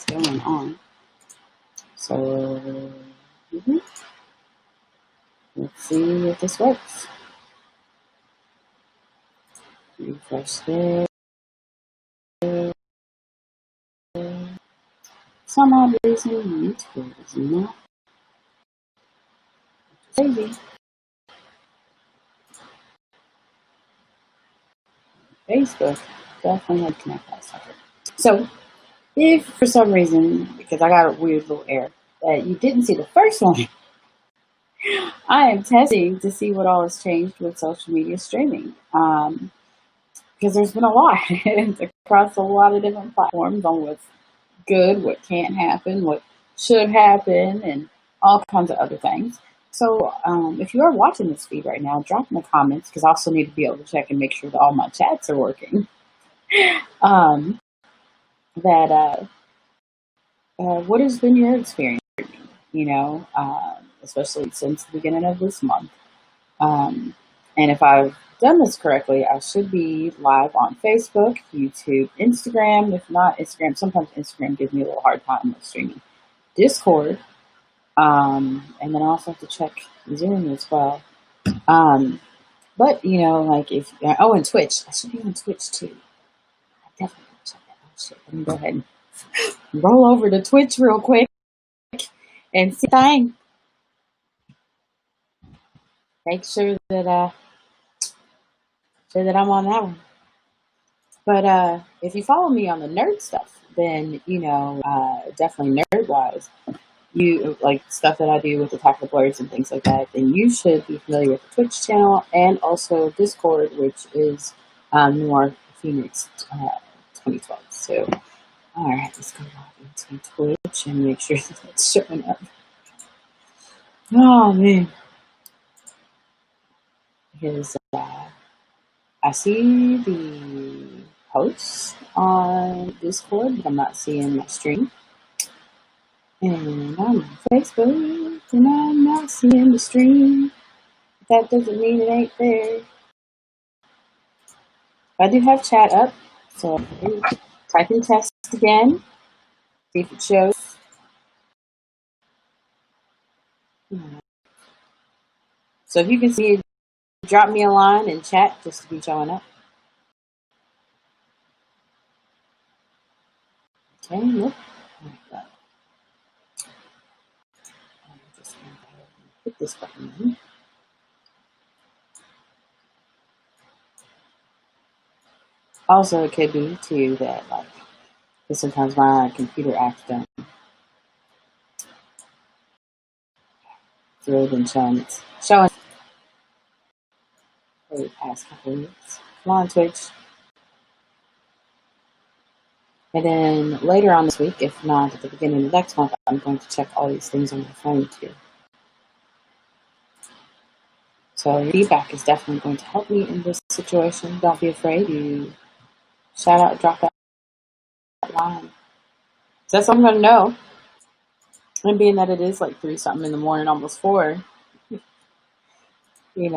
going on. So mhm, let's see if this works. Refresh there. Some odd reason YouTube is not crazy. Facebook definitely had to connect that sucker. So if for some reason, because I got a weird little error, that you didn't see the first one, I am testing to see what all has changed with social media streaming. Because there's been a lot across a lot of different platforms on what's good, what can't happen, what should happen, and all kinds of other things. So if you are watching this feed right now, drop in the comments because I also need to be able to check and make sure that all my chats are working. Um, that what has been your experience? Especially since the beginning of this month. Um, and if I've done this correctly, I should be live on Facebook, YouTube, Instagram. If not Instagram, sometimes Instagram gives me a little hard time with streaming. Discord, and then I also have to check Zoom as well. But like if and Twitch, I should be on Twitch too. I definitely check that out. Shit, let me go ahead and roll over to Twitch real quick and see thing. Make sure that I'm on that one. But if you follow me on the nerd stuff, then definitely nerd wise, you like stuff that I do with Attack of the Blurs and things like that, then you should be familiar with the Twitch channel and also Discord, which is Noir Phoenix 2012. So, all right, let's go log into Twitch and make sure that it's showing up. Oh man, because I see the posts on Discord, but I'm not seeing my stream. And I'm on Facebook, and I'm not seeing the stream. That doesn't mean it ain't there. I do have chat up, so type in test again, see if it shows. So if you can see it, drop me a line in chat just to be showing up. Okay, nope. Just hit this button. Also, it could be too that sometimes my computer acts dumb. It's really been showing for the past couple of weeks. Come on, Twitch. And then later on this week, if not at the beginning of next month, I'm going to check all these things on my phone too. So your feedback is definitely going to help me in this situation. Don't be afraid. You shout out, drop that line. So that's what I'm going to know. And being that it is like 3 something in the morning, almost 4, it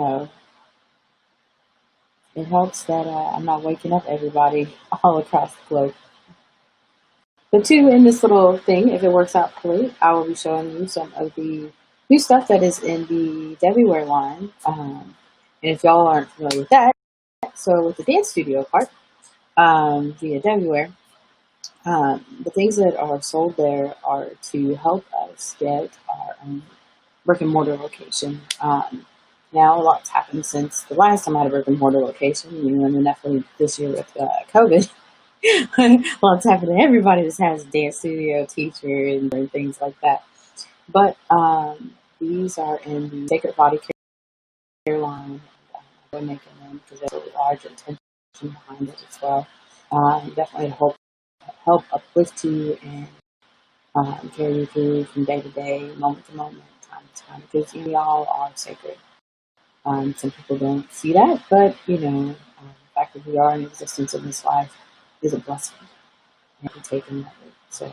helps that I'm not waking up everybody all across the globe. But too, in this little thing, if it works out clearly, I will be showing you some of the new stuff that is in the Debbyware line. And if y'all aren't familiar with that, so with the dance studio part, via Debbyware, the things that are sold there are to help us get our own brick and mortar location. Now a lot's happened since the last time I had a brick and mortar location, and then definitely this year with COVID. Lots happened to everybody that has a dance studio, teacher, and things like that. But these are in the Sacred Body Care line. We're making them because there's a large intention behind it as well. Definitely help uplift you and carry you through from day to day, moment to moment, time to time, because we all are sacred. Some people don't see that, but the fact that we are in existence in this life is a blessing. And we take in that way. So,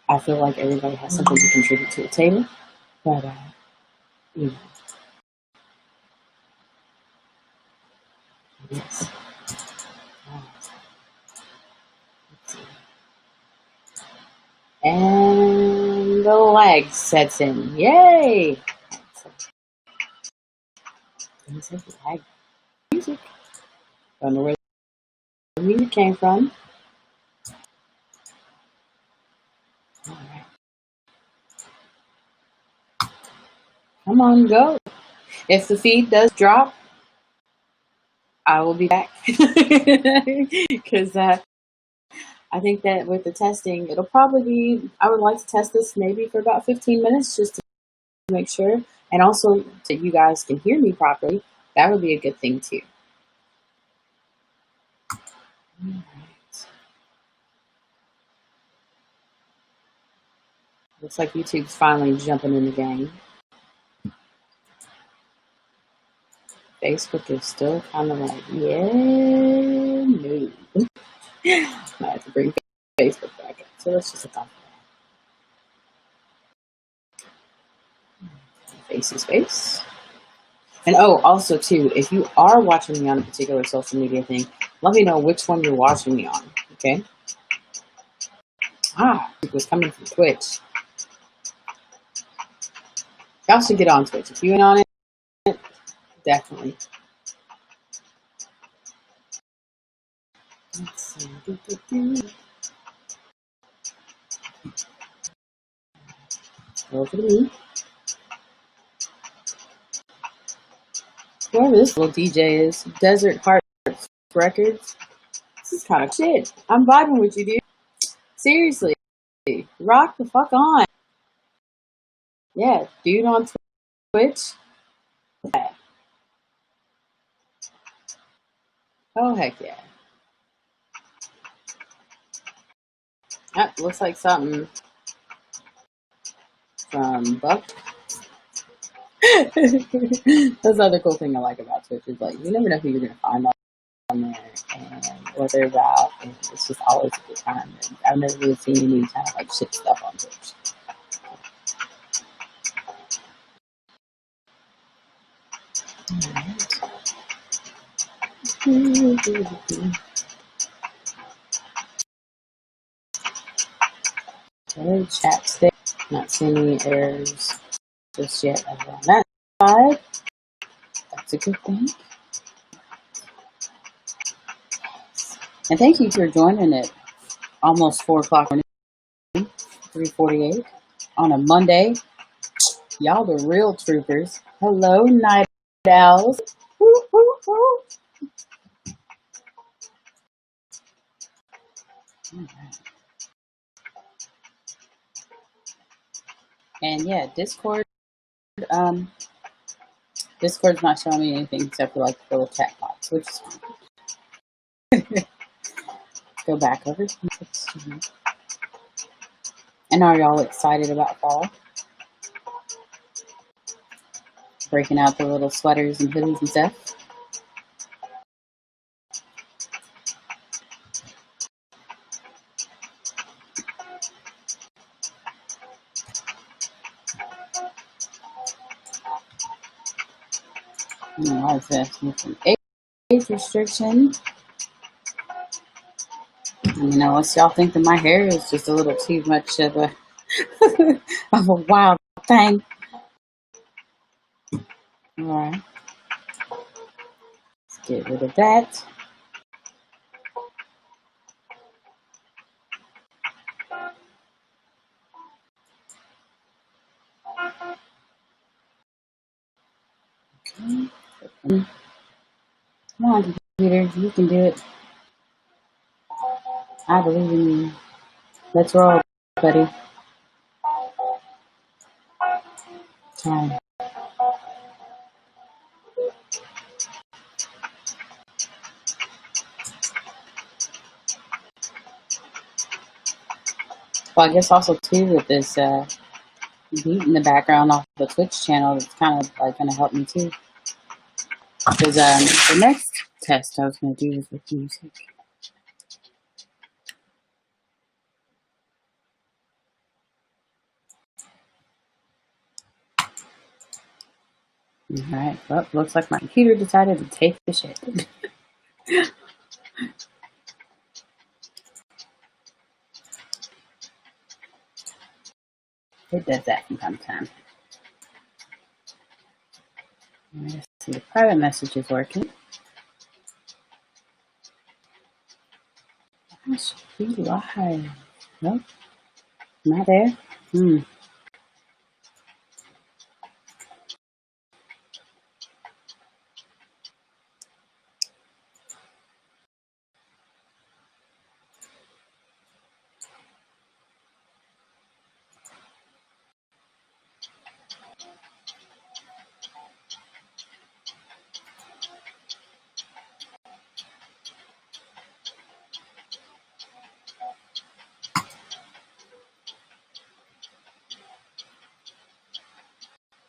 I feel like everybody has something to contribute to the table, but yes. little lag sets in. Yay! Lag music. Don't know where the music came from. All right. Come on, go. If the feed does drop, I will be back. Because I think that with the testing, it'll probably be, I would like to test this maybe for about 15 minutes just to make sure. And also that you guys can hear me properly. That would be a good thing too. All right. Looks like YouTube's finally jumping in the game. Facebook is still kind of like, yeah, no. I have to bring Facebook back up. So let's just look on face to face. And oh, also too, if you are watching me on a particular social media thing, let me know which one you're watching me on. Okay. It was coming from Twitch. Y'all should get on Twitch. If you ain't on it, definitely. Let's see. Over to me. Whoever this little DJ is, Desert Heart Records. This is kind of shit. I'm vibing with you, dude. Seriously. Rock the fuck on. Yeah, dude on Twitch. Yeah. Oh, heck yeah. That looks like something from Buck. That's the other cool thing I like about Twitch is like you never know who you're gonna find on there and what they're about, and it's just always a good time. And I've never really seen any kind of like shit stuff on Twitch. Okay, chat stick. Not seeing any errors just yet over on that side. That's a good thing. And thank you for joining it. Almost 4 o'clock, 3:48 on a Monday. Y'all the real troopers. Hello, night owls. Woo, woo, woo. Right. And yeah, Discord's not showing me anything except for like the little chat box, which is fine. Let's go back over. And are y'all excited about fall? Breaking out the little sweaters and hoodies and stuff. Why is this? Age restriction. You know, unless y'all think that my hair is just a little too much of a of a wild thing. Alright. Let's get rid of that. Okay. Come on, computer, you can do it. I believe in you. Let's roll, buddy. Time. Well, I guess also too with this beat in the background off the Twitch channel, it's kind of like going to help me too. Because the next test I was going to do was with music. Alright, well, looks like my computer decided to take the shit. It does that from time to time. Let's see, the private message is working. I should be live. Nope, not there.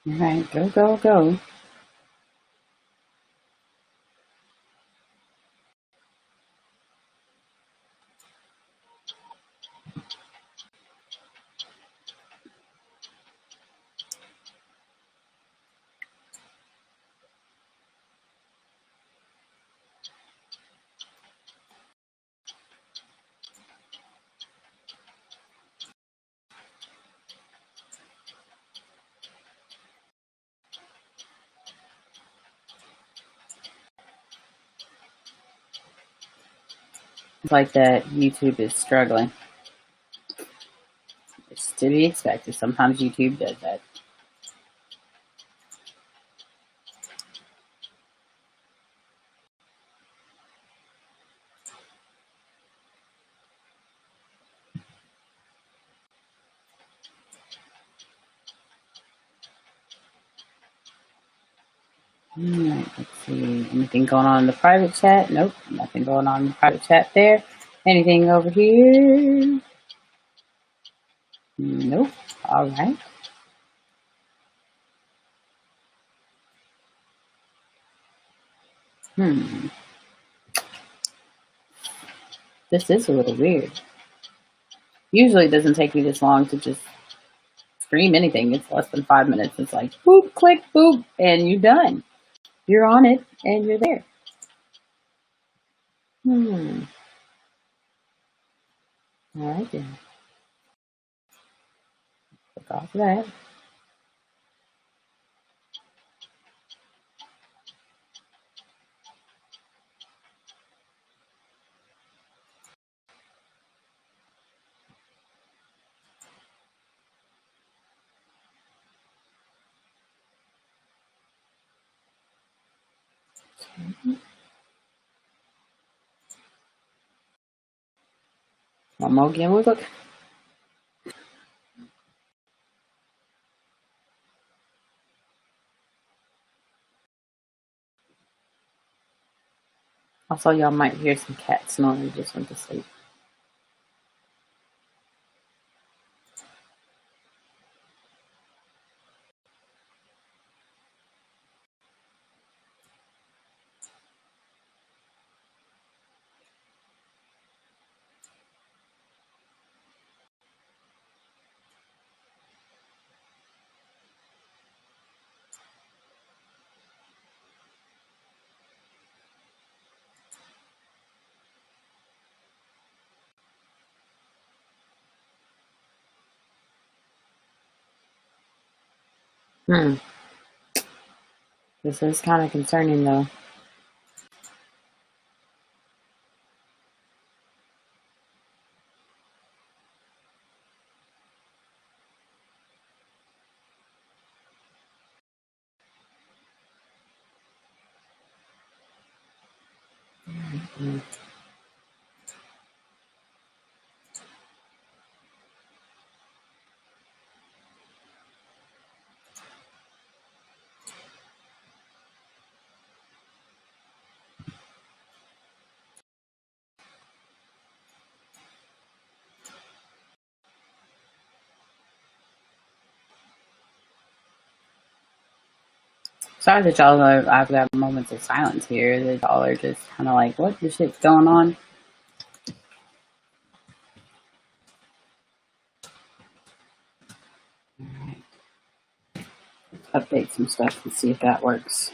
All right, go, go, go. It's like that YouTube is struggling. It's to be expected. Sometimes YouTube does that. Alright, let's see. Anything going on in the private chat? Nope, nothing going on in the private chat there. Anything over here? Nope. All right. This is a little weird. Usually it doesn't take me this long to just stream anything. It's less than 5 minutes. It's like boop, click, boop, and you're done. You're on it and you're there. All right then. Click off of that. One more again. We'll look. Also, y'all might hear some cats snoring. Just went to sleep. This is kind of concerning, though. Sorry that y'all are, I've got moments of silence here. That y'all are just kind of like, what the shit's going on? Alright. Update some stuff and see if that works.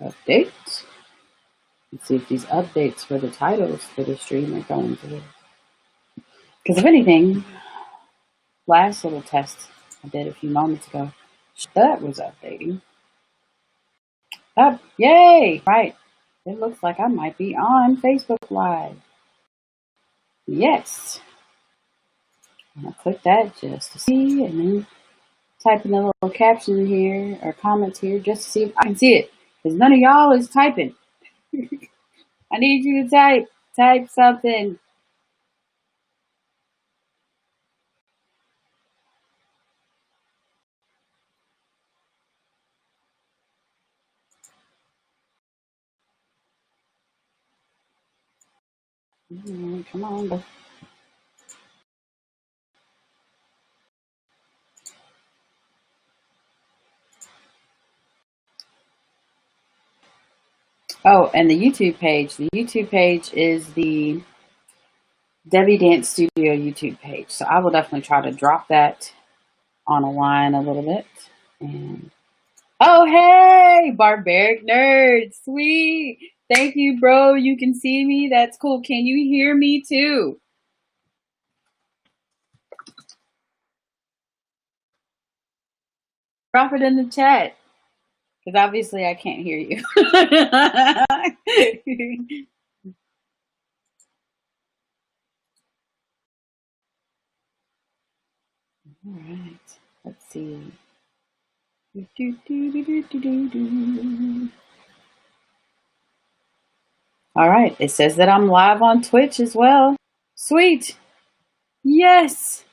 Update. Let's see if these updates for the titles for the stream are going through. Because if anything, last little test I did a few moments ago, that was updating. Up, yay! Right. It looks like I might be on Facebook Live. Yes. I'm going to click that just to see, and then type in a little caption here or comments here just to see if I can see it. Because none of y'all is typing. I need you to type something. Come on. Oh, and the YouTube page. The YouTube page is the Debbie Dance Studio YouTube page. So I will definitely try to drop that on a line a little bit. And oh, hey, Barbaric Nerd. Sweet. Thank you, bro. You can see me. That's cool. Can you hear me too? Drop it in the chat. Because obviously I can't hear you. All right. Let's see. All right. It says that I'm live on Twitch as well. Sweet. Yes.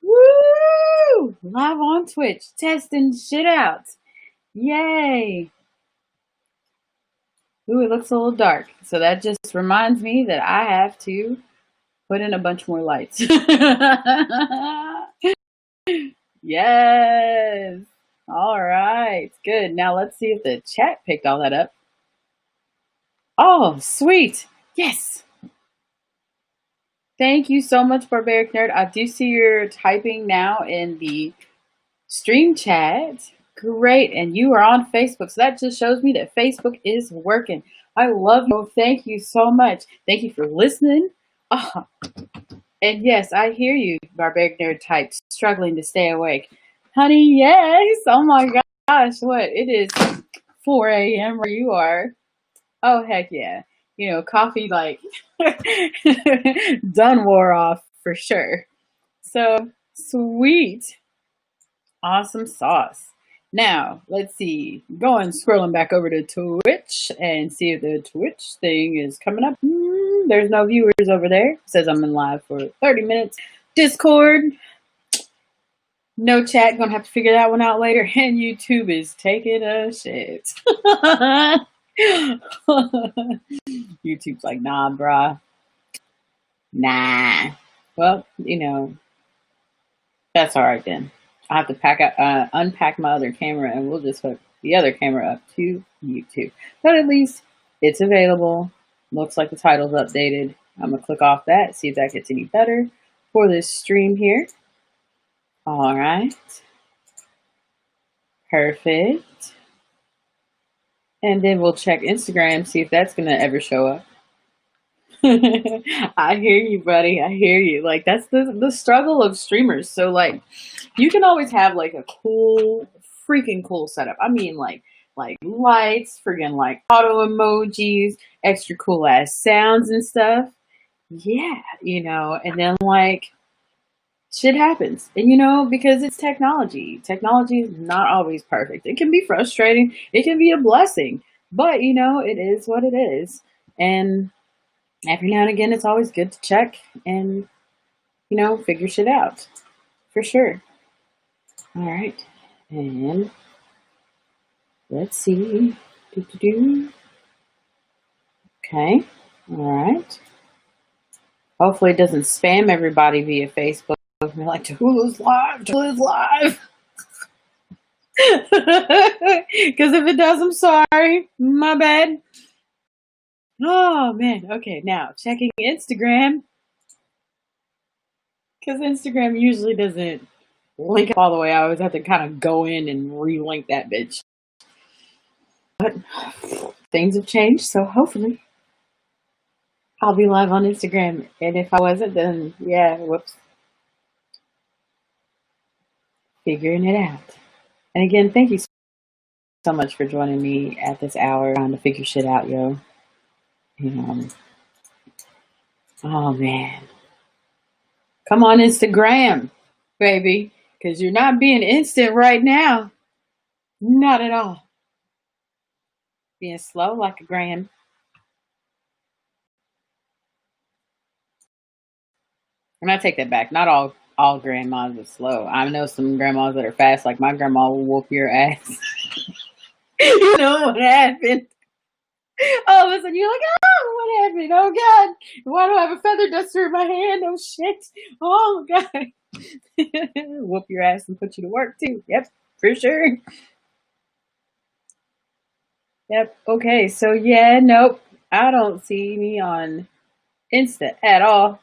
Woo! Live on Twitch. Testing shit out. Yay. Ooh, it looks a little dark. So that just reminds me that I have to put in a bunch more lights. Yes. All right. Good. Now let's see if the chat picked all that up. Oh, sweet. Yes. Thank you so much, Barbaric Nerd. I do see you're typing now in the stream chat. Great. And you are on Facebook. So that just shows me that Facebook is working. I love you. Thank you so much. Thank you for listening. Oh. And yes, I hear you, Barbaric Nerd type, struggling to stay awake. Honey, yes. Oh my gosh. What? It is 4 a.m. where you are. Oh, heck yeah. You know, coffee, like, done wore off for sure. So, sweet. Awesome sauce. Now, let's see. Scrolling back over to Twitch and see if the Twitch thing is coming up. There's no viewers over there. It says I'm in live for 30 minutes. Discord. No chat. Gonna have to figure that one out later. And YouTube is taking a shit. YouTube's like, nah, brah. Nah. Well, you know, that's all right then. I have to unpack my other camera, and we'll just hook the other camera up to YouTube. But at least it's available. Looks like the title's updated. I'm gonna click off that, see if that gets any better for this stream here. All right. Perfect. And then we'll check Instagram, see if that's gonna ever show up. I hear you, buddy. I hear you. Like, that's the struggle of streamers. So, like, you can always have, like, a freaking cool setup. I mean, like lights, friggin' like auto emojis, extra cool ass sounds and stuff. Yeah, you know, and then, like, shit happens. And, you know, because it's technology. Technology is not always perfect. It can be frustrating. It can be a blessing. But, you know, it is what it is. And every now and again, it's always good to check and, you know, figure shit out. For sure. All right. And let's see. Okay. All right. Hopefully it doesn't spam everybody via Facebook. We're like, Hulu's live. Hulu's live. Because if it does, I'm sorry. My bad. Oh, man. Okay, now checking Instagram. Because Instagram usually doesn't link up all the way. I always have to kind of go in and relink that bitch. But things have changed, so hopefully I'll be live on Instagram. And if I wasn't, then yeah, whoops, figuring it out. And again, thank you so much for joining me at this hour trying to figure shit out, yo. Um, oh man, come on Instagram, baby, because you're not being instant right now. Not at all. Being slow like a gram. And I take that back. Not all grandmas are slow. I know some grandmas that are fast. Like my grandma will whoop your ass. You know what happened? All of a sudden you're like, oh, what happened? Oh God, why do I have a feather duster in my hand? Oh shit! Oh God, whoop your ass and put you to work too. Yep, for sure. Yep. Okay. So yeah, nope. I don't see me on Insta at all.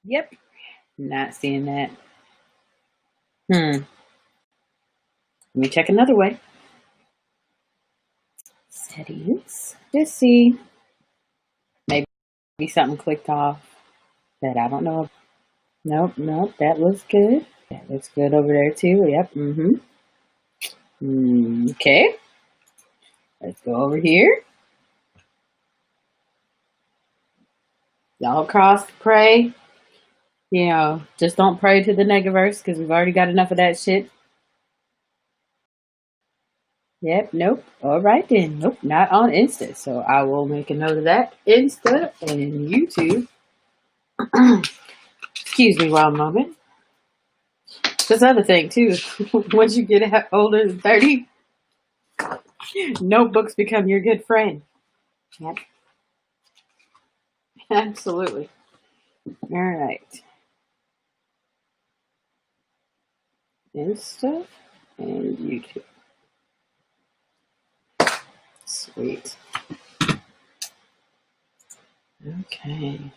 Yep. Not seeing that. Let me check another way. Settings. Just see. Maybe something clicked off that I don't know. Nope, nope. That looks good. That looks good over there too. Yep. Okay. Let's go over here. Y'all cross pray. Just don't pray to the Negaverse because we've already got enough of that shit. Yep, nope. All right then. Nope, not on Insta. So I will make a note of that. Insta and YouTube. Excuse me one moment. This other thing too. Once you get older than 30, notebooks become your good friend. Yep. Absolutely. All right. Insta and YouTube. Sweet. Okay.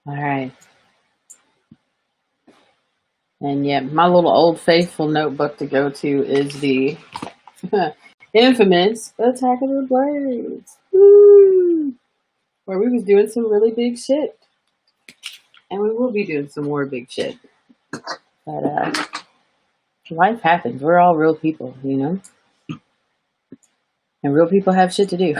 All right. And yeah, my little old faithful notebook to go to is the infamous Attack of the Blades. Woo! Where we was doing some really big shit. And we will be doing some more big shit. But life happens. We're all real people, And real people have shit to do.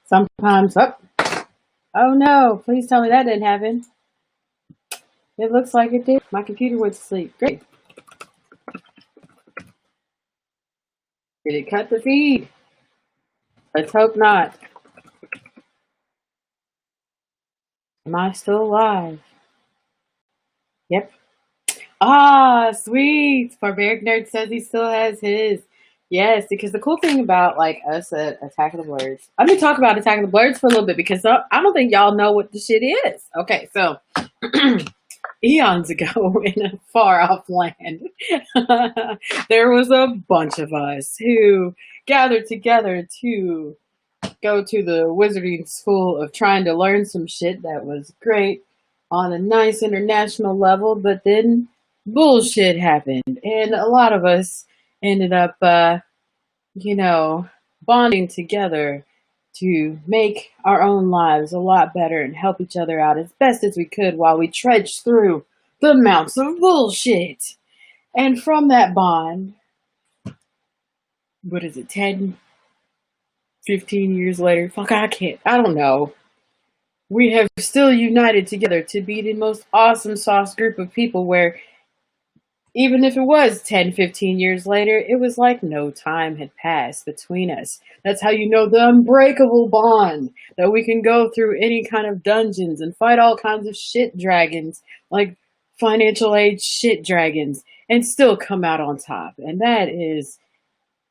Sometimes, oh no, please tell me that didn't happen. It looks like it did. My computer went to sleep. Great. Did it cut the feed? Let's hope not. Am I still alive? Yep. Ah, sweet. Barbaric Nerd says he still has his. Yes, because the cool thing about us at Attack of the Blurs, let me talk about Attack of the Blurs for a little bit because I don't think y'all know what the shit is. Okay, so eons ago in a far off land, there was a bunch of us who gathered together to go to the wizarding school of trying to learn some shit that was great on a nice international level, but then bullshit happened, and a lot of us ended up, bonding together to make our own lives a lot better and help each other out as best as we could while we trudged through the mountains of bullshit. And from that bond, what is it, 10, 15 years later? Fuck, I don't know. We have still united together to be the most awesome sauce group of people where even if it was 10, 15 years later, it was like no time had passed between us. That's how you know the unbreakable bond, that we can go through any kind of dungeons and fight all kinds of shit dragons, like financial age shit dragons, and still come out on top. And that is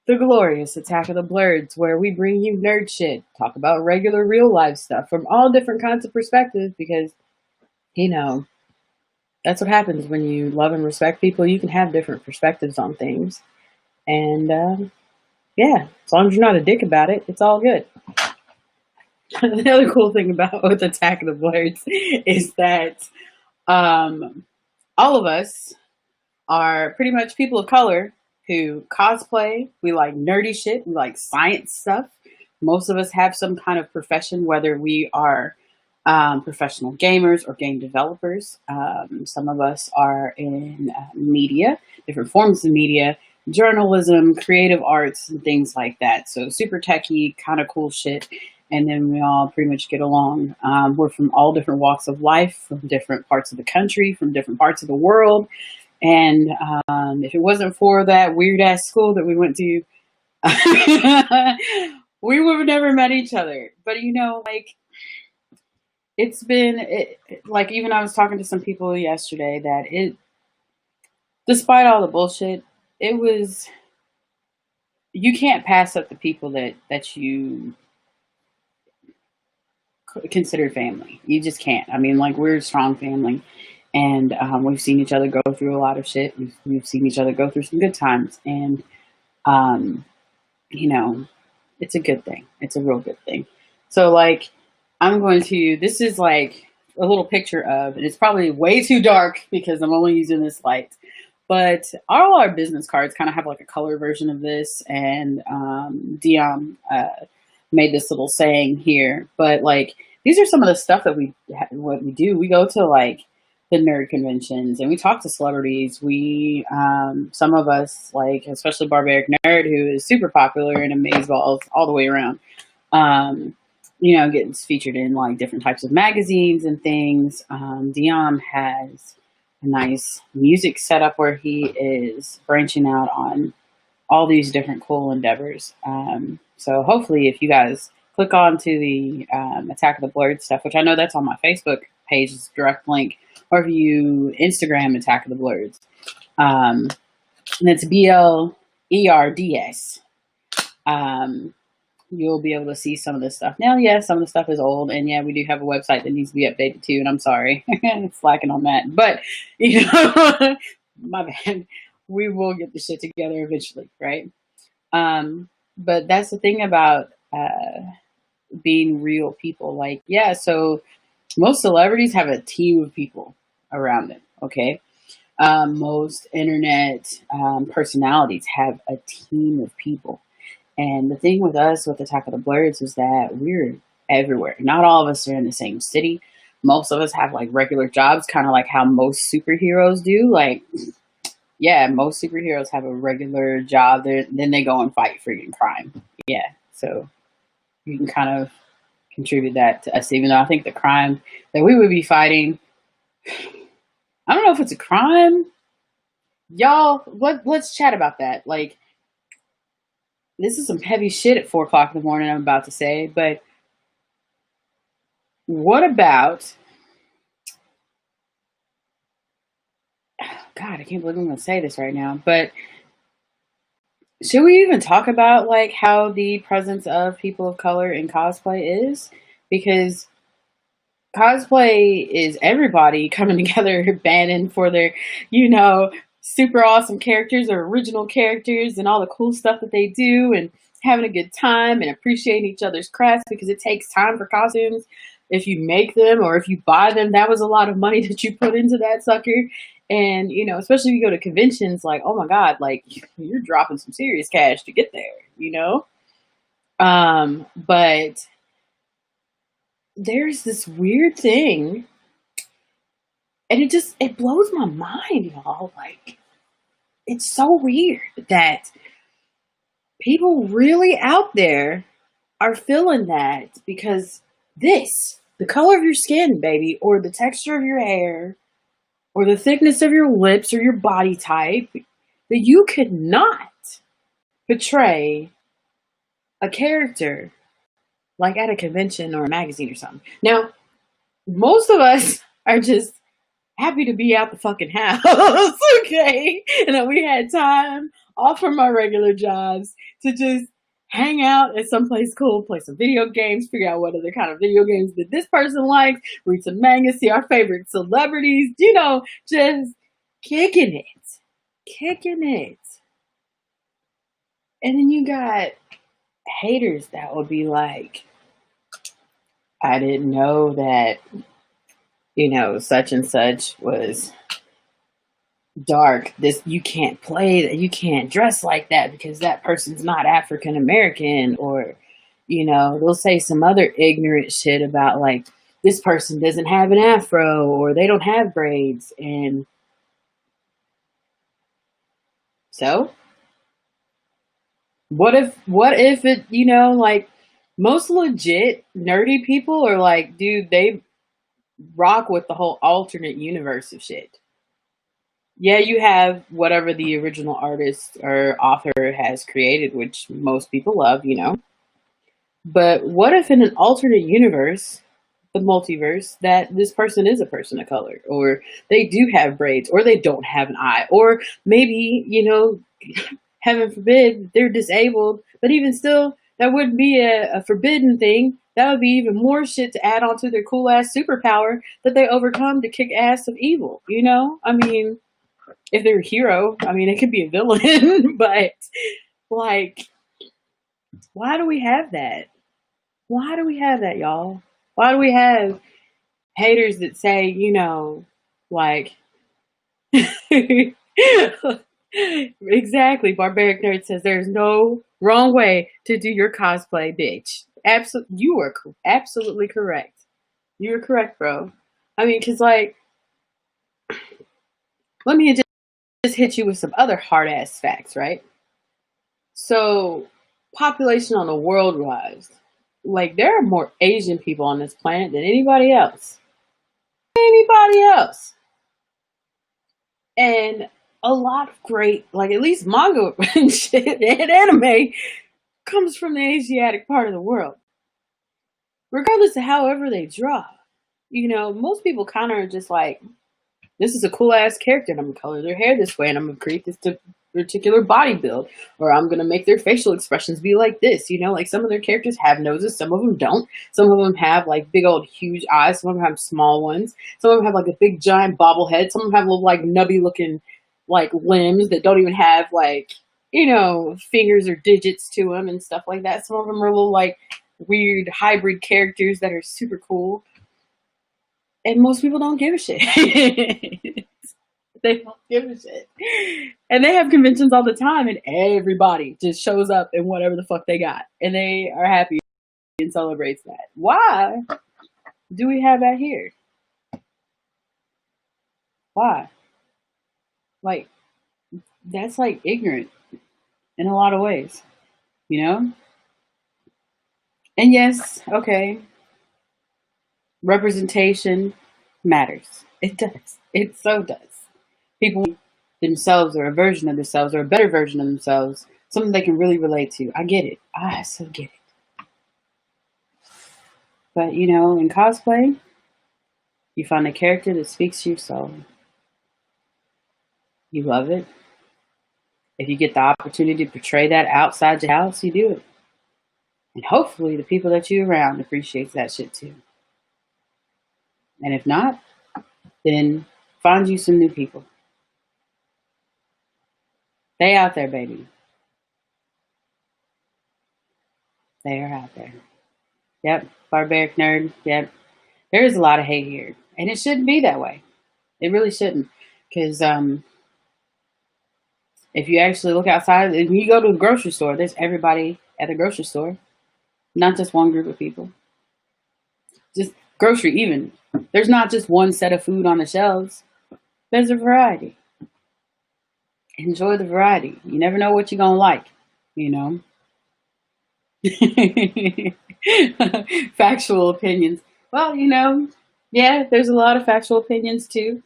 the glorious Attack of the Blurs, where we bring you nerd shit, talk about regular real life stuff from all different kinds of perspectives because, that's what happens when you love and respect people. You can have different perspectives on things. And, yeah, as long as you're not a dick about it, it's all good. The other cool thing about with Attack of the Blurs is that all of us are pretty much people of color who cosplay. We like nerdy shit. We like science stuff. Most of us have some kind of profession, whether we are professional gamers or game developers. Some of us are in media, different forms of media, journalism, creative arts, and things like that. So super techy, kind of cool shit. And then we all pretty much get along. We're from all different walks of life, from different parts of the country, from different parts of the world. And if it wasn't for that weird ass school that we went to, we would have never met each other. But like it's been like, even I was talking to some people yesterday that despite all the bullshit, it was, you can't pass up the people that you consider family. You just can't. I mean, like, we're a strong family, and we've seen each other go through a lot of shit. We've seen each other go through some good times, and um, it's a good thing. It's a real good thing. So, like, this is like a little picture of, and it's probably way too dark because I'm only using this light, but all our business cards kind of have like a color version of this, and Dion made this little saying here. But like, these are some of the stuff that what we do. We go to like the nerd conventions and we talk to celebrities. We some of us, like especially Barbaric Nerd, who is super popular in Amazeballs all the way around. Gets featured in like different types of magazines and things. Dion has a nice music setup where he is branching out on all these different cool endeavors. So hopefully, if you guys click on to the Attack of the Blurred stuff, which I know that's on my Facebook page, is direct link, or if you Instagram Attack of the Blurreds, and it's BLERDS. You'll be able to see some of this stuff. Now, yeah, some of the stuff is old, and yeah, we do have a website that needs to be updated too, and I'm sorry. Slacking on that. But, my bad. We will get the shit together eventually, right? But that's the thing about being real people. Like, yeah, so most celebrities have a team of people around them, okay? Most internet personalities have a team of people. And the thing with us, with Attack of the Blurreds, is that we're everywhere. Not all of us are in the same city. Most of us have like regular jobs, kind of like how most superheroes do. Like, yeah, most superheroes have a regular job. Then they go and fight freaking crime. Yeah, so you can kind of contribute that to us, even though I think the crime that we would be fighting, I don't know if it's a crime. Y'all, let's chat about that. Like, this is some heavy shit at 4 o'clock in the morning I'm about to say, but what about, God, I can't believe I'm going to say this right now, but should we even talk about like how the presence of people of color in cosplay is? Because cosplay is everybody coming together, banding for their, super awesome characters or original characters and all the cool stuff that they do, and having a good time and appreciating each other's crafts, because it takes time for costumes. If you make them or if you buy them, that was a lot of money that you put into that sucker. And, especially if you go to conventions, like, oh my God, like, you're dropping some serious cash to get there, But there's this weird thing, and it blows my mind, y'all. Like, it's so weird that people really out there are feeling that, because the color of your skin, baby, or the texture of your hair, or the thickness of your lips, or your body type, that you could not portray a character like at a convention or a magazine or something. Now, most of us are just happy to be out the fucking house, okay? And that we had time off from our regular jobs to just hang out at someplace cool, play some video games, figure out what other kind of video games that this person likes, read some manga, see our favorite celebrities, just kicking it. And then you got haters that will be like, I didn't know that, such and such was dark. This, you can't play that, you can't dress like that because that person's not African American, or they'll say some other ignorant shit about like this person doesn't have an afro or they don't have braids. And so what if it, like most legit nerdy people are like, dude, they rock with the whole alternate universe of shit. Yeah, you have whatever the original artist or author has created, which most people love. But what if in an alternate universe, the multiverse, that this person is a person of color, or they do have braids, or they don't have an eye, or maybe, heaven forbid, they're disabled, but even still, that wouldn't be a forbidden thing. That would be even more shit to add on to their cool ass superpower that they overcome to kick ass of evil. I mean, if they're a hero, I mean, it could be a villain, but like, why do we have that? Why do we have that, y'all? Why do we have haters that say, like, exactly. Barbaric Nerd says there's no wrong way to do your cosplay, bitch. You are absolutely correct. You're correct, bro. I mean, because, like, let me just hit you with some other hard ass facts, right? So, population on the world wise, like, there are more Asian people on this planet than anybody else. Anybody else. And a lot of great, like, at least manga and shit and anime comes from the Asiatic part of the world. Regardless of however they draw. Most people kind of are just like, this is a cool ass character and I'm gonna color their hair this way and I'm gonna create this particular body build, or I'm gonna make their facial expressions be like this. Like some of their characters have noses, some of them don't. Some of them have like big old huge eyes, some of them have small ones, some of them have like a big giant bobblehead, some of them have little like nubby looking like limbs that don't even have like fingers or digits to them and stuff like that. Some of them are little like weird hybrid characters that are super cool, and most people don't give a shit. They don't give a shit. And they have conventions all the time, and everybody just shows up in whatever the fuck they got. And they are happy and celebrates that. Why do we have that here? Why? Like, that's like ignorant in a lot of ways, you know? And yes, okay, representation matters. It does. It so does. People themselves or a version of themselves or a better version of themselves, something they can really relate to. I get it. I so get it. But in cosplay, you find a character that speaks to your soul. You love it. If you get the opportunity to portray that outside your house, you do it. And hopefully the people that you're around appreciates that shit too. And if not, then find you some new people. They out there, baby. They are out there. Yep, barbaric nerd. Yep. There is a lot of hate here. And it shouldn't be that way. It really shouldn't. Because if you actually look outside, if you go to the grocery store, there's everybody at the grocery store. Not just one group of people. Just grocery even. There's not just one set of food on the shelves. There's a variety. Enjoy the variety. You never know what you're going to like, Factual opinions. Well, yeah, there's a lot of factual opinions too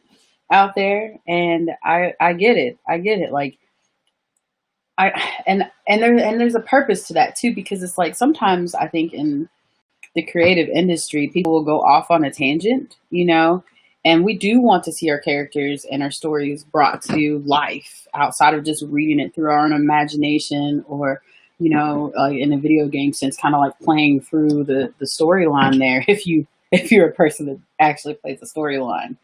out there, and I get it. I get it. Like there's a purpose to that too, because it's like sometimes I think in the creative industry, people will go off on a tangent, and we do want to see our characters and our stories brought to life outside of just reading it through our own imagination or, like in a video game sense, kind of like playing through the storyline there. If you're a person that actually plays the storyline,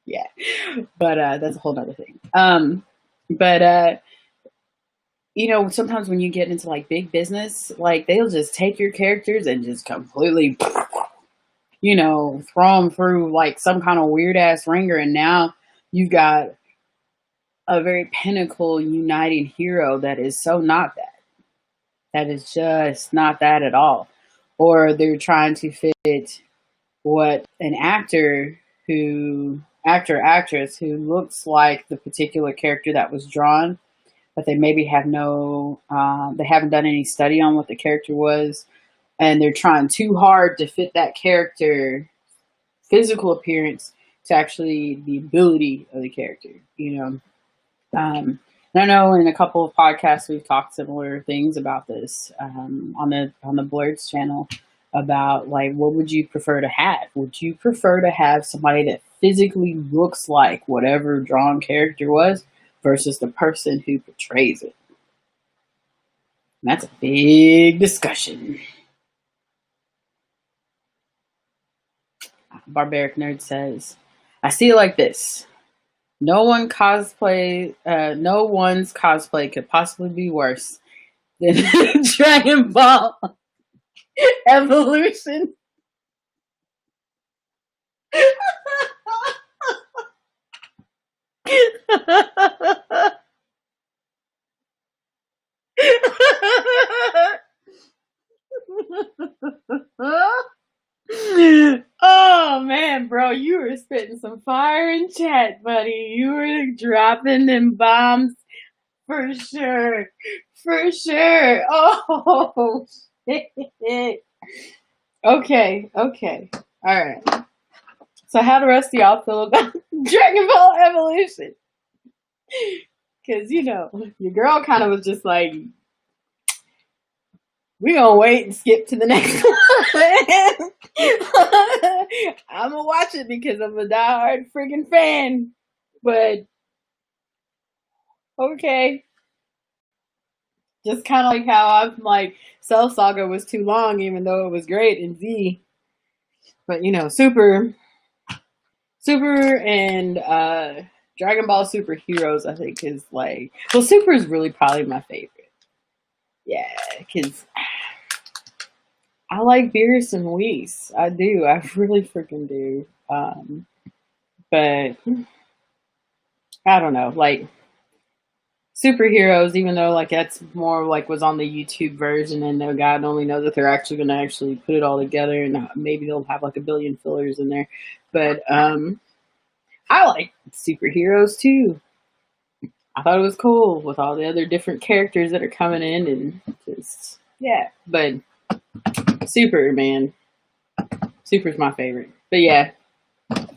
yeah, but that's a whole other thing. But sometimes when you get into like big business, like they'll just take your characters and just completely throw them through like some kind of weird ass ringer, and now you've got a very pinnacle uniting hero that is so not that. That is just not that at all. Or they're trying to fit what an actress who looks like the particular character that was drawn, but they maybe they haven't done any study on what the character was, and they're trying too hard to fit that character physical appearance to actually the ability of the character, and I know in a couple of podcasts we've talked similar things about this on the Blurred's channel about like what would you prefer to have? Would you prefer to have somebody that physically looks like whatever drawn character was versus the person who portrays it? And that's a big discussion. Barbaric Nerd says, I see it like this. No one's cosplay could possibly be worse than Dragon Ball Evolution. Oh man, bro, you were spitting some fire in chat, buddy. You were dropping them bombs for sure. For sure. Oh shit. Okay. Alright. So how the rest of y'all feel about Dragon Ball Evolution? Cause your girl kind of was just like, we gonna wait and skip to the next one. I'm gonna watch it because I'm a diehard freaking fan. But okay. Just kind of like how I'm like, Cell Saga was too long, even though it was great in Z. But Super and Dragon Ball Super Heroes, I think is like, well, Super is really probably my favorite. Yeah, because I like Beerus and Whis. I do. I really freaking do. But I don't know. Like superheroes, even though like that's more like was on the YouTube version, and God only knows if they're actually going to actually put it all together, and maybe they'll have like a billion fillers in there. But I like superheroes too. I thought it was cool with all the other different characters that are coming in, and just but Super's my favorite. But yeah,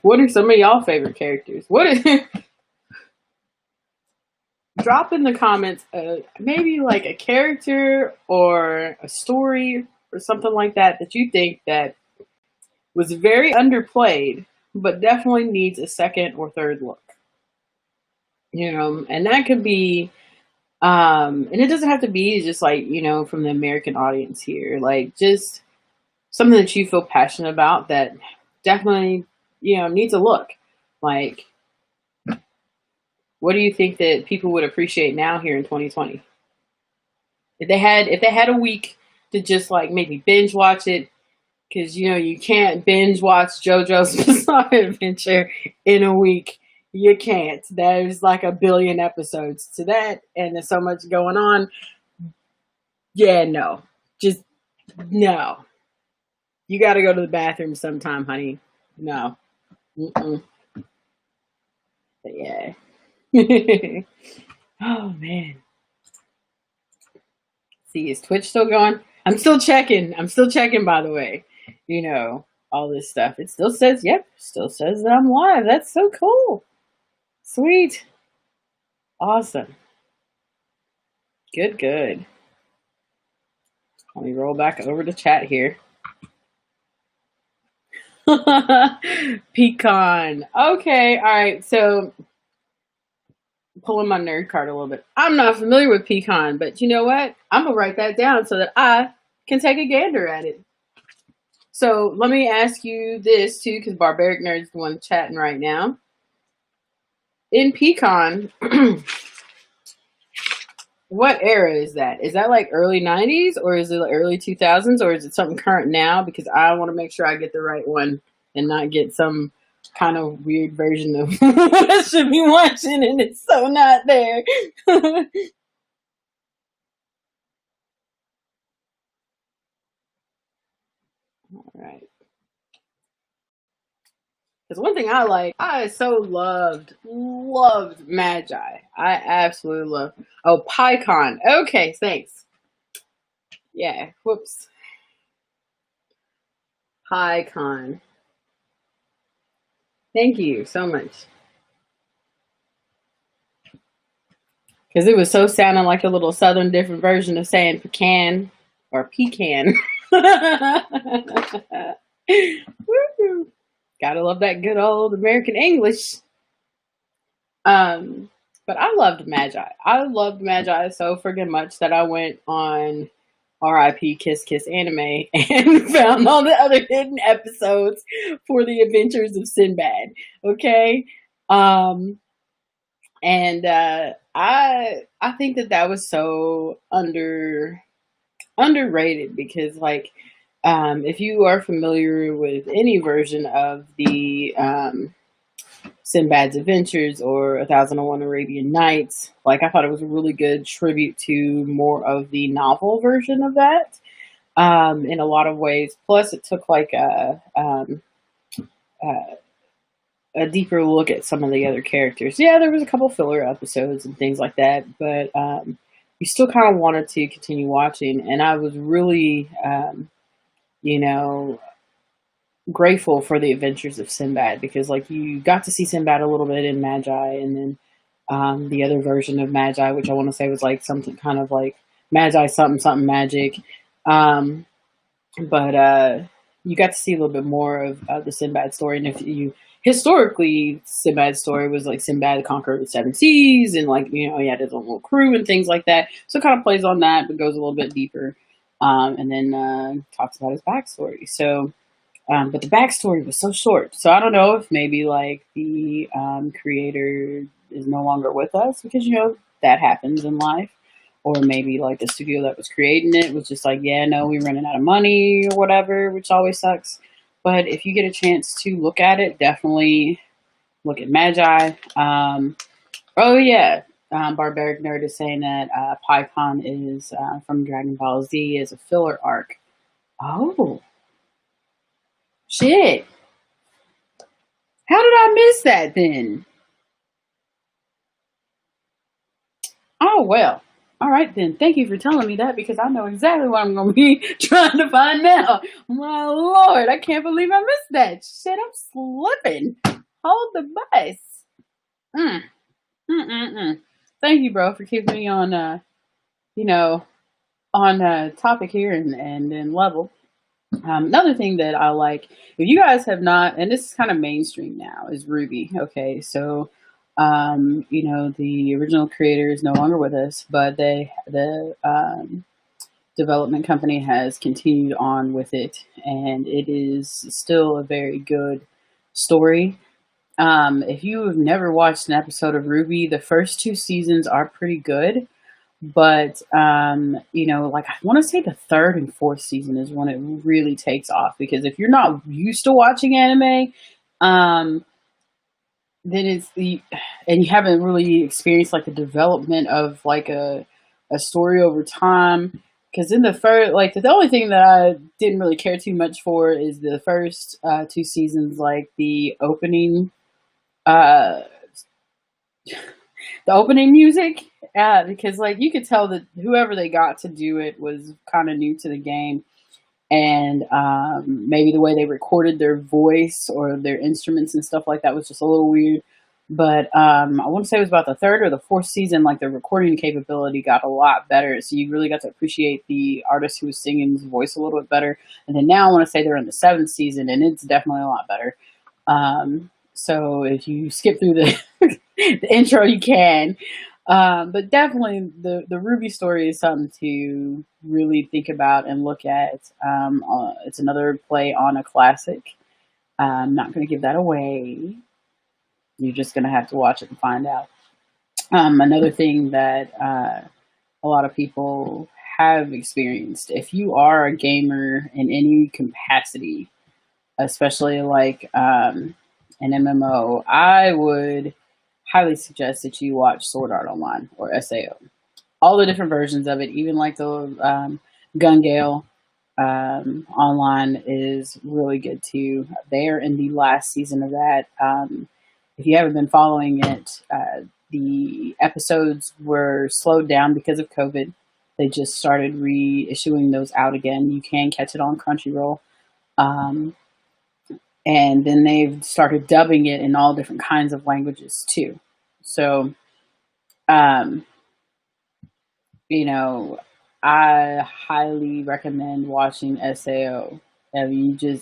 what are some of y'all favorite characters? Drop in the comments maybe like a character or a story or something like that you think that was very underplayed but definitely needs a second or third look. And that could be and it doesn't have to be just like, from the American audience here. Like just something that you feel passionate about that definitely, needs a look. Like, what do you think that people would appreciate now here in 2020? If they had a week to just like maybe binge watch it, because you can't binge watch JoJo's Bizarre Adventure in a week. You can't. There's like a billion episodes to that, and there's so much going on. Yeah, no. Just no. You got to go to the bathroom sometime, honey. No. Mm-mm. But yeah. Oh, man. See, is Twitch still going? I'm still checking, by the way. All this stuff. It still says, still says that I'm live. That's so cool. Sweet. Awesome. Good. Let me roll back over to chat here. Pecan. Okay, all right. So, pulling my nerd card a little bit. I'm not familiar with Pecan, but you know what? I'm going to write that down so that I can take a gander at it. So, let me ask you this, too, because Barbaric Nerd's the one chatting right now. In Pecan, What era is that? Is that like early 90s or is it early 2000s or is it something current now? Because I want to make sure I get the right one and not get some kind of weird version of what I should be watching and it's so not there. All right. Because one thing I so loved Magi. I absolutely love. Oh, PyCon. Okay, thanks. Yeah, whoops. PyCon. Thank you so much. Because it was so sounding like a little southern different version of saying pecan or pecan. Woo. Gotta love that good old American English. Um, but I loved Magi. I loved Magi so friggin' much that I went on RIP Kiss Kiss Anime and found all the other hidden episodes for the Adventures of Sinbad. Okay, um, and I think that that was so underrated because like if you are familiar with any version of the Sinbad's Adventures or 1001 Arabian Nights. Like, I thought it was a really good tribute to more of the novel version of that in a lot of ways. Plus, it took like a, a deeper look at some of the other characters. Yeah, there was a couple filler episodes and things like that, but you still kind of wanted to continue watching. And I was really, you know, grateful for the adventures of Sinbad because like you got to see Sinbad a little bit in Magi and then the other version of Magi, which I want to say was like something kind of like Magi something something magic. Um, but you got to see a little bit more of the Sinbad story. And if you historically, Sinbad's story was like Sinbad conquered the seven seas and like, you know, he had his own little crew and things like that. So it kind of plays on that, but goes a little bit deeper. And then talks about his backstory. So but the backstory was so short. So I don't know if maybe like the creator is no longer with us because you know that happens in life, or maybe like the studio that was creating it was just like, yeah, no, we're running out of money or whatever, which always sucks. But if you get a chance to look at it, definitely look at Magi. Oh yeah, Barbaric Nerd is saying that PyCon is from Dragon Ball Z is a filler arc. Oh shit! How did I miss that then? Oh, well. All right, then. Thank you for telling me that because I know exactly what I'm going to be trying to find now. My lord, I can't believe I missed that. Shit, I'm slipping. Hold the bus. Mm, mm. Thank you, bro, for keeping me on, you know, on topic here and level. Another thing that I like, if you guys have not, and this is kind of mainstream now, is Ruby. Okay, so you know the original creator is no longer with us, but the development company has continued on with it, and it is still a very good story. If you have never watched an episode of Ruby, the first two seasons are pretty good. But you know, like I want to say the third and fourth season is when it really takes off because if you're not used to watching anime, um, then it's the and you haven't really experienced like the development of like a story over time. Because in the first, like the only thing that I didn't really care too much for is the first two seasons, like uh, the opening music because like you could tell that whoever they got to do it was kind of new to the game and maybe the way they recorded their voice or their instruments and stuff like that was just a little weird, but I want to say it was about the third or the fourth season like the recording capability got a lot better so you really got to appreciate the artist who was singing his voice a little bit better, and then now I want to say they're in the seventh season and it's definitely a lot better. So if you skip through the, the intro, you can. But definitely the Ruby story is something to really think about and look at. It's another play on a classic. I'm not going to give that away. You're just going to have to watch it and find out. Another thing that a lot of people have experienced. If you are a gamer in any capacity, especially like an MMO, I would highly suggest that you watch Sword Art Online or SAO. All the different versions of it, even like the Gun Gale online is really good too. They're in the last season of that. If you haven't been following it, the episodes were slowed down because of COVID. They just started reissuing those out again. You can catch it on Crunchyroll. Um, and then they've started dubbing it in all different kinds of languages too. So, um, you know, I highly recommend watching SAO. I mean, you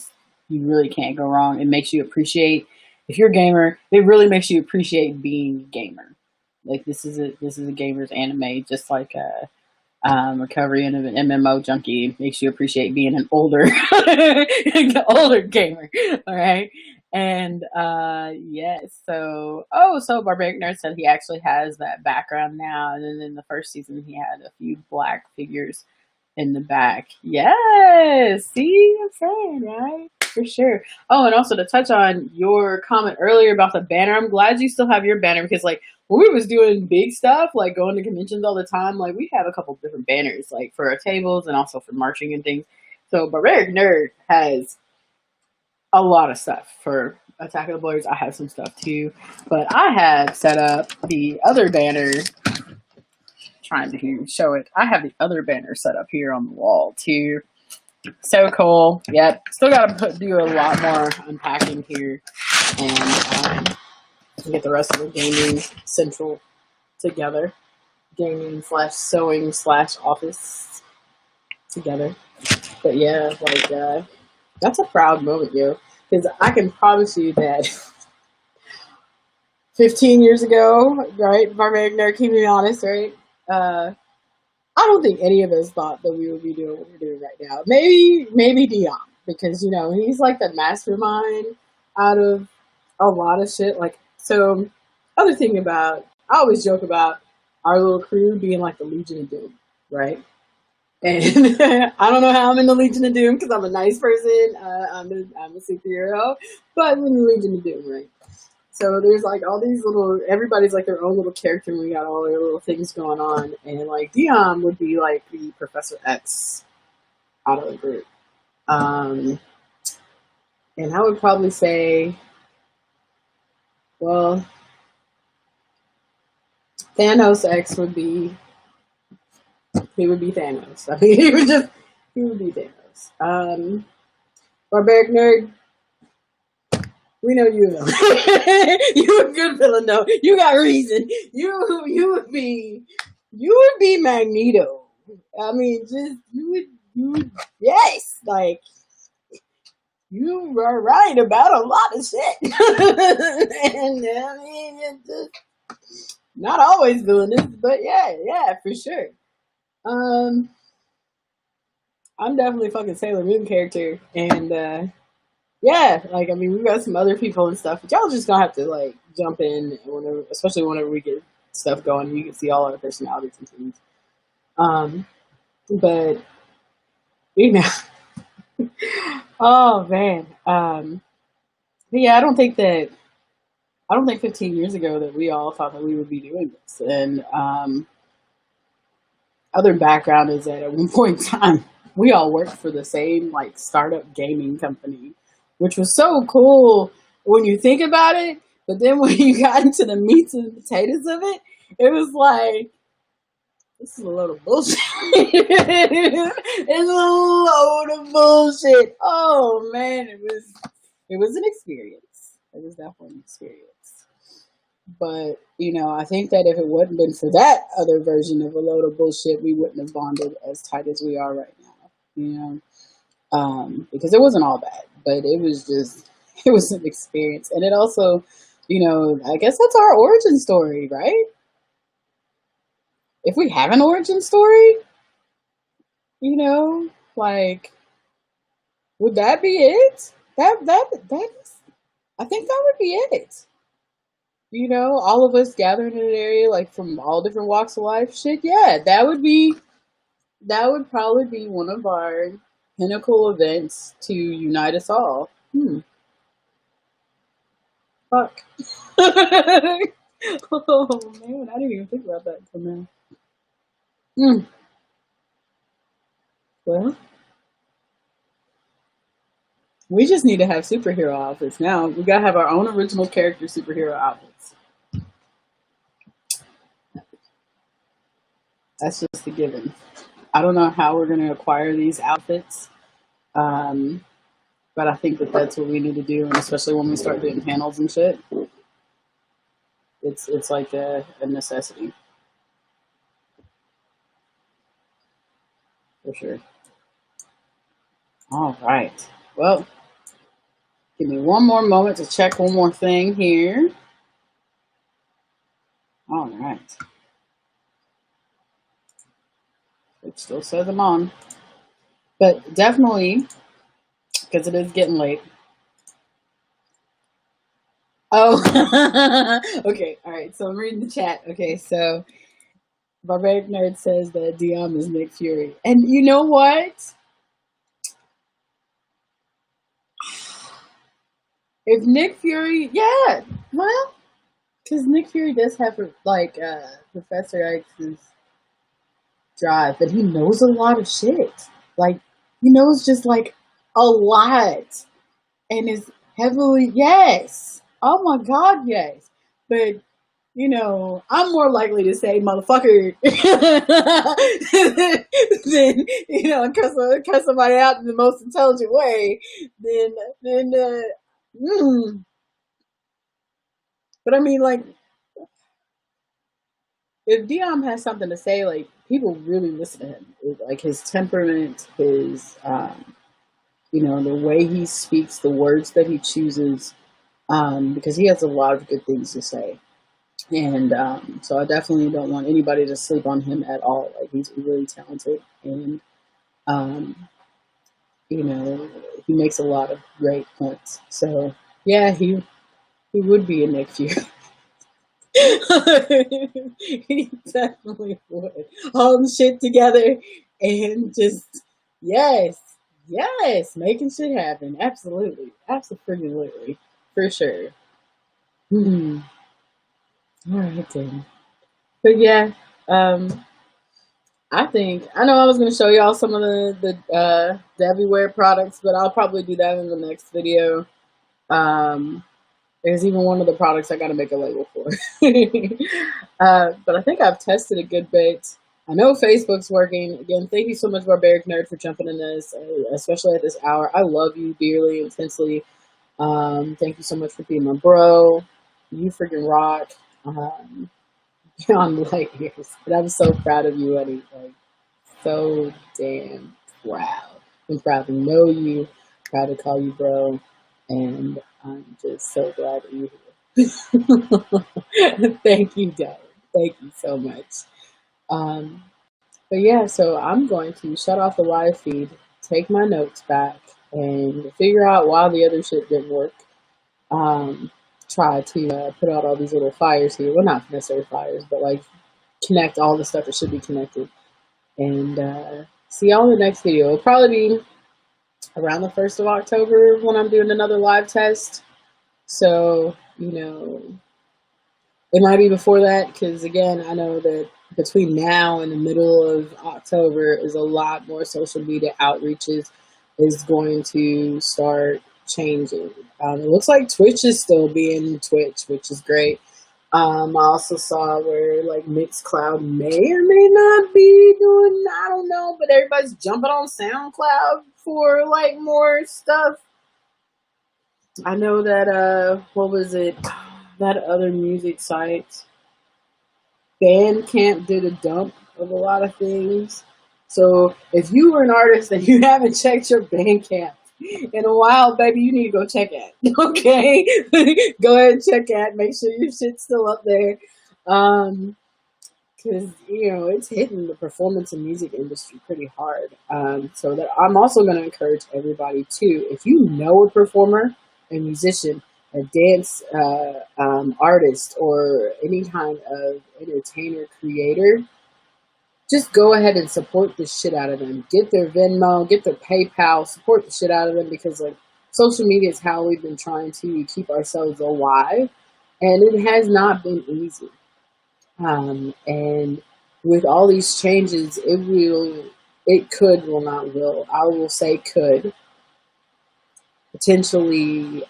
really can't go wrong. It makes you appreciate, if you're a gamer, it really makes you appreciate being a gamer. Like this is a gamer's anime, just like recovery and an MMO junkie makes you appreciate being an older older gamer. All right. And yes, so Barbaric Nerd said he actually has that background now, and then in the first season he had a few black figures in the back. Yes, see, I'm saying, right? For sure. Oh, and also to touch on your comment earlier about the banner, I'm glad you still have your banner, because like when we was doing big stuff, like going to conventions all the time, like we have a couple different banners, like for our tables and also for marching and things. So Barbaric Nerd has a lot of stuff for Attack of the Blurs. I have some stuff too, but I have set up the other banner. Trying to show it. I have the other banner set up here on the wall too. So cool. Yep. Still got to do a lot more unpacking here and get the rest of the gaming central together. Gaming slash sewing slash office together. But yeah, like that's a proud moment, yo. Because I can promise you that 15 years ago, right? Barbaric Nerd, keep me honest, right? I don't think any of us thought that we would be doing what we're doing right now. Maybe Dion, because you know he's like the mastermind out of a lot of shit. Like, so, other thing about, I always joke about our little crew being like the Legion of Doom, right? And I don't know how I'm in the Legion of Doom because I'm a nice person. I'm a superhero, but I'm in the Legion of Doom, right? So there's like all these little, everybody's like their own little character, and we got all their little things going on. And like Dion would be like the Professor X out of the group. And I would probably say, well, Thanos X would be, he would be Thanos. I mean, he would be Thanos. Barbaric Nerd, we know you a villain. You a good villain though. You got reason. You would be Magneto. I mean, just you would yes, like you are right about a lot of shit. And I mean, it's just not always villainous, but yeah, for sure. Um, I'm definitely a fucking Sailor Moon character, and yeah, like I mean, we've got some other people and stuff, but y'all just gonna have to like jump in whenever, especially whenever we get stuff going. You can see all our personalities and things. But you know, oh man, yeah, I don't think 15 years ago that we all thought that we would be doing this. And other background is that at one point in time, we all worked for the same like startup gaming company, which was so cool when you think about it. But then when you got into the meats and potatoes of it, it was like, this is a load of bullshit. It's a load of bullshit. Oh man, it was an experience. It was definitely an experience. But, you know, I think that if it wouldn't been for that other version of a load of bullshit, we wouldn't have bonded as tight as we are right now. You know? Because it wasn't all bad, but it was an experience. And it also, you know, I guess that's our origin story, right? If we have an origin story, you know, like, would that be it? That is, I think that would be it. all of us gathering in an area like from all different walks of life. Shit, yeah, that would probably be one of our pinnacle events to unite us all. Fuck. Oh man, I didn't even think about that until now. Well, we just need to have superhero outfits now. We gotta have our own original character superhero outfits. That's just a given. I don't know how we're gonna acquire these outfits, um, but I think that that's what we need to do, and especially when we start doing panels and shit, it's like a necessity for sure. All right. Well, give me one more moment to check one more thing here. All right. It still says I'm on. But definitely, because it is getting late. Oh, okay. All right. So I'm reading the chat. Okay. So Barbaric Nerd says that Dion is Nick Fury. And you know what? If Nick Fury, yeah. Well, because Nick Fury does have, like, Professor X's drive, but he knows a lot of shit. Like, he knows just, like, a lot. And is heavily, yes. Oh my God, yes. But, I'm more likely to say motherfucker than, cuss somebody out in the most intelligent way than. But I mean, like, if Dion has something to say, like, people really listen to him. Like, his temperament, his, the way he speaks, the words that he chooses, because he has a lot of good things to say. And so I definitely don't want anybody to sleep on him at all. Like, he's really talented, and he makes a lot of great points. So yeah, he would be a Nick Fury. He definitely would. Holding shit together and just yes, making shit happen. Absolutely, absolutely, for sure. All right then. But yeah, I know I was gonna show y'all some of the Debbie products, but I'll probably do that in the next video. There's even one of the products I gotta make a label for. But I think I've tested a good bit. I know Facebook's working. Again, thank you so much, Barbaric Nerd, for jumping in this, especially at this hour. I love you dearly, intensely. Thank you so much for being my bro. You freaking rock. Beyond light years. But I'm so proud of you, Eddie. Like, so damn proud. I'm proud to know you, proud to call you bro, and I'm just so glad that you're here. Thank you, Dad. Thank you so much. But yeah, so I'm going to shut off the live feed, take my notes back, and figure out why the other shit didn't work. Try to put out all these little fires here. Well, not necessarily fires, but like connect all the stuff that should be connected. And see y'all in the next video. It'll probably be around the 1st of October when I'm doing another live test. So, it might be before that, because again, I know that between now and the middle of October is a lot more social media outreaches is going to start changing. It looks like Twitch is still being Twitch, which is great. I also saw where like Mixcloud may or may not be doing, I don't know, but everybody's jumping on SoundCloud for like more stuff. I know that, what was it? That other music site, Bandcamp, did a dump of a lot of things. So if you were an artist and you haven't checked your Bandcamp in a while, baby, you need to go check it. Okay? Go ahead and check it. Make sure your shit's still up there. Because, it's hitting the performance and music industry pretty hard. So that I'm also going to encourage everybody, too. If you know a performer, a musician, a dance artist or any kind of entertainer creator, just go ahead and support the shit out of them. Get their Venmo, get their PayPal, support the shit out of them, because like social media is how we've been trying to keep ourselves alive, and it has not been easy. And with all these changes, I will say could potentially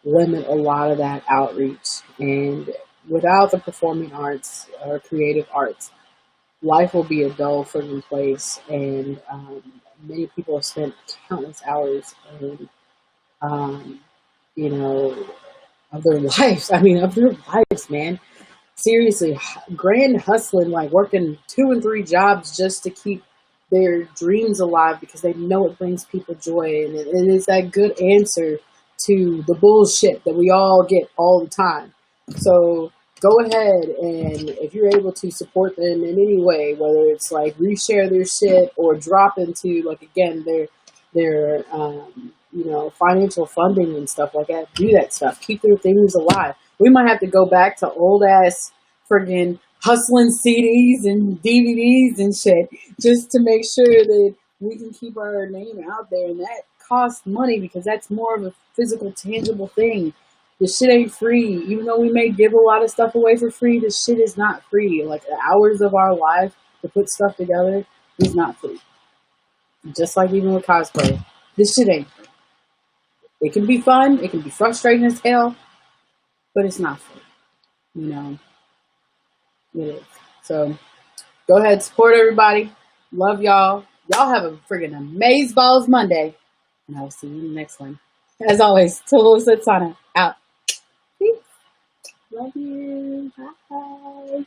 limit a lot of that outreach. And without the performing arts or creative arts, life will be a dull friggin' place. And many people have spent countless hours in, um, you know, of their lives. I mean, of their lives, man. Seriously, grand hustling, like working 2 and 3 jobs just to keep their dreams alive because they know it brings people joy. And it is that good answer to the bullshit that we all get all the time. So go ahead, and if you're able to support them in any way, whether it's like reshare their shit or drop into, like, again, their financial funding and stuff like that, do that stuff. Keep their things alive. We might have to go back to old ass friggin' hustling CDs and DVDs and shit just to make sure that we can keep our name out there. And that costs money because that's more of a physical, tangible thing. This shit ain't free. Even though we may give a lot of stuff away for free, this shit is not free. Like, the hours of our life to put stuff together is not free. Just like even with cosplay. This shit ain't free. It can be fun. It can be frustrating as hell. But it's not free. You know? It is. So, go ahead, support everybody. Love y'all. Y'all have a friggin' amazeballs Monday. And I will see you in the next one. As always, Tulu Satsana out. Peace. Love you. Bye.